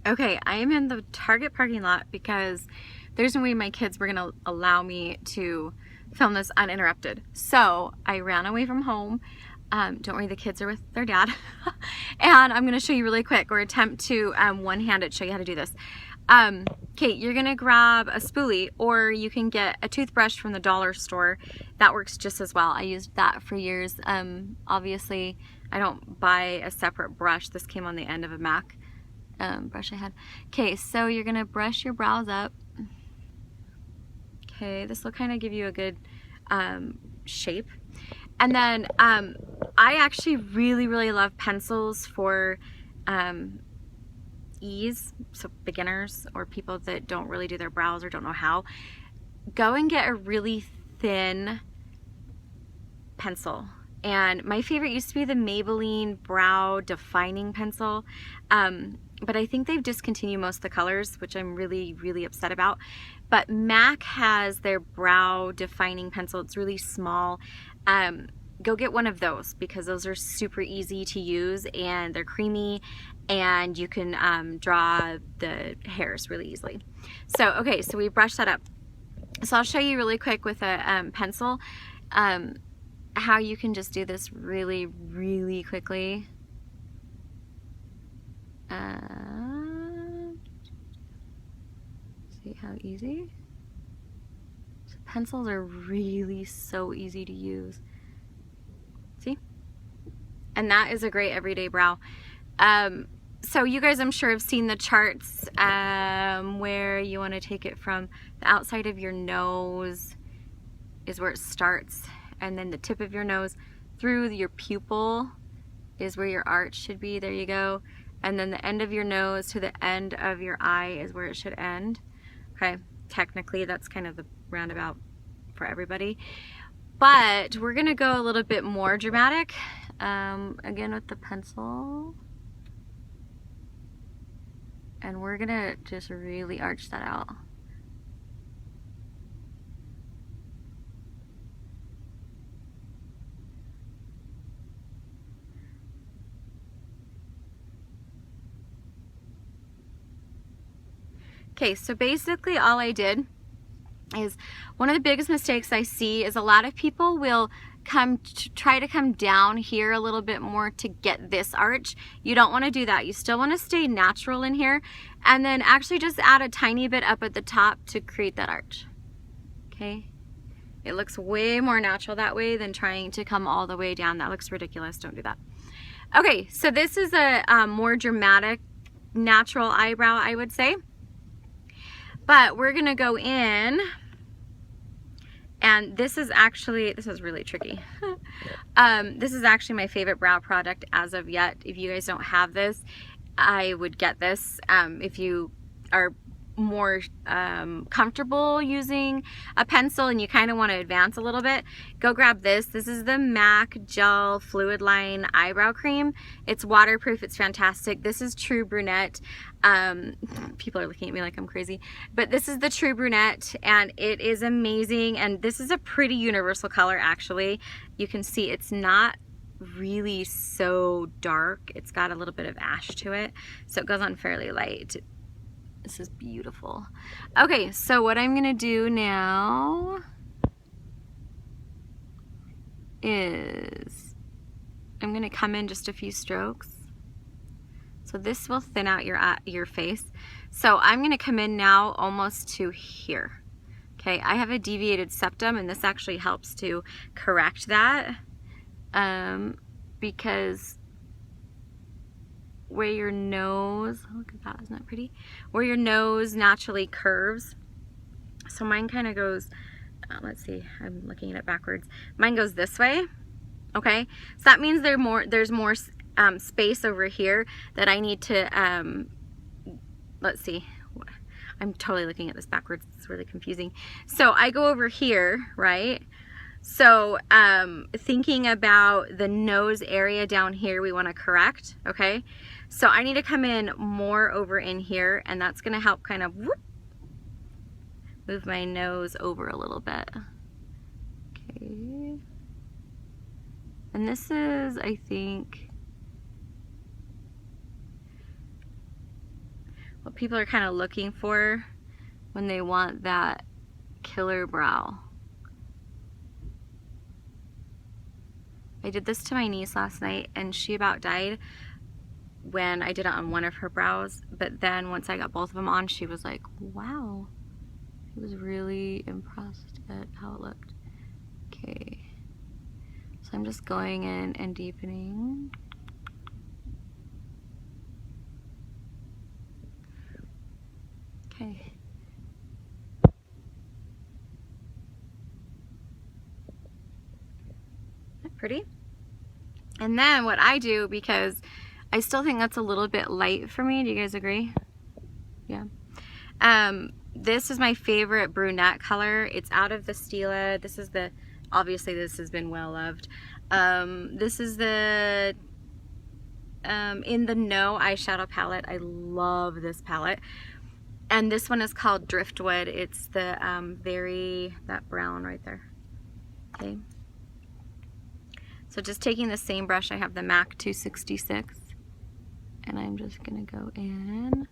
Okay, I am in the Target parking lot because there's no way my kids were gonna allow me to film this uninterrupted. So I ran away from home. Don't worry, the kids are with their dad. And I'm gonna show you really quick, or attempt to one-handed show you how to do this. Okay, you're gonna grab a spoolie, or you can get a toothbrush from the dollar store. That works just as well. I used that for years. Obviously, I don't buy a separate brush. This came on the end of a MAC brush I had. Okay, so you're gonna brush your brows up. Okay, this will kind of give you a good shape. And then I actually really love pencils for ease, so beginners or people that don't really do their brows or don't know how. Go and get a really thin pencil. And my favorite used to be the Maybelline Brow Defining Pencil. But I think they've discontinued most of the colors, which I'm really upset about. But MAC has their Brow Defining Pencil. It's really small. Go get one of those because those are super easy to use and they're creamy, and you can draw the hairs really easily. So, okay, so we brushed that up. So I'll show you really quick with a pencil how you can just do this really quickly. See how easy? So pencils are really so easy to use. See? And that is a great everyday brow. So you guys, I'm sure, have seen the charts where you want to take it from the outside of your nose is where it starts, and then the tip of your nose through your pupil is where your arch should be. There you go. And then the end of your nose to the end of your eye is where it should end. Okay, technically that's kind of the roundabout for everybody. But we're gonna go a little bit more dramatic, again with the pencil. And we're gonna just really arch that out. Okay, so basically all I did is, one of the biggest mistakes I see is a lot of people will try to come down here a little bit more to get this arch. You don't want to do that. You still want to stay natural in here, and then actually just add a tiny bit up at the top to create that arch. Okay, it looks way more natural that way than trying to come all the way down. That looks ridiculous. Don't do that. Okay, so this is a more dramatic natural eyebrow, I would say. But we're gonna go in, and this is really tricky. This is actually my favorite brow product as of yet. If you guys don't have this, I would get this. If you are more comfortable using a pencil and you kind of want to advance a little bit, go grab this. This is the MAC Gel FLUIDLINE Eyebrow Cream. It's waterproof. It's fantastic. This is True Brunette. People are looking at me like I'm crazy, but this is the True Brunette, and it is amazing. And this is a pretty universal color, actually. You can see it's not really so dark. It's got a little bit of ash to it, so it goes on fairly light. This is beautiful. Okay, so what I'm gonna do now is I'm gonna come in just a few strokes. So this will thin out your face. So I'm gonna come in now almost to here. Okay, I have a deviated septum, and this actually helps to correct that because where your nose, look at that, isn't that pretty? Where your nose naturally curves. So mine kind of goes, let's see, I'm looking at it backwards. Mine goes this way, okay? So that means there's more space over here that I need to, let's see, I'm totally looking at this backwards, it's really confusing. So I go over here, right? So thinking about the nose area down here, we want to correct, okay? So I need to come in more over in here, and that's going to help kind of whoop, move my nose over a little bit. Okay. And this is, I think, what people are kind of looking for when they want that killer brow. I did this to my niece last night and she about died when I did it on one of her brows, but then once I got both of them on, she was like, wow. She was really impressed at how it looked. Okay, so I'm just going in and deepening. Okay. Pretty. And then what I do, because I still think that's a little bit light for me, do you guys agree? Yeah. This is my favorite brunette color. It's out of the STILA. This is the, obviously this has been well loved. This is the In the Know eyeshadow palette. I love this palette. And this one is called Driftwood. It's the that brown right there. Okay. So just taking the same brush, I have the MAC 266, and I'm just gonna go in,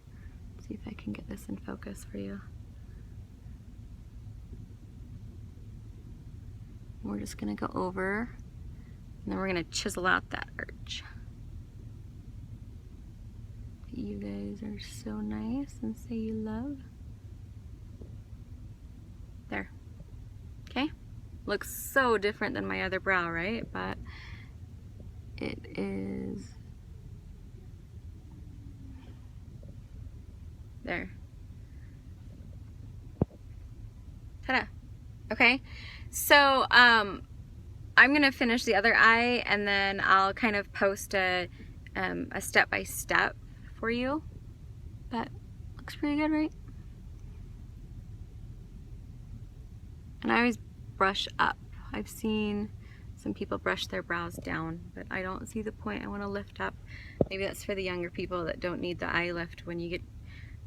see if I can get this in focus for you. We're just gonna go over, and then we're gonna chisel out that arch. You guys are so nice and say you love. There. Okay. Looks so different than my other brow, right? But it is. There. Ta-da. Okay. So, I'm gonna finish the other eye and then I'll kind of post a step-by-step for you. But looks pretty good, right? And I always brush up. I've seen some people brush their brows down, but I don't see the point. I want to lift up. Maybe that's for the younger people that don't need the eye lift when you get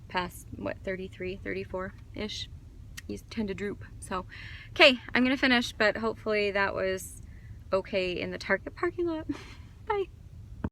past, what, 33, 34-ish. You tend to droop. So, okay, I'm going to finish, but hopefully that was okay in the Target parking lot. Bye.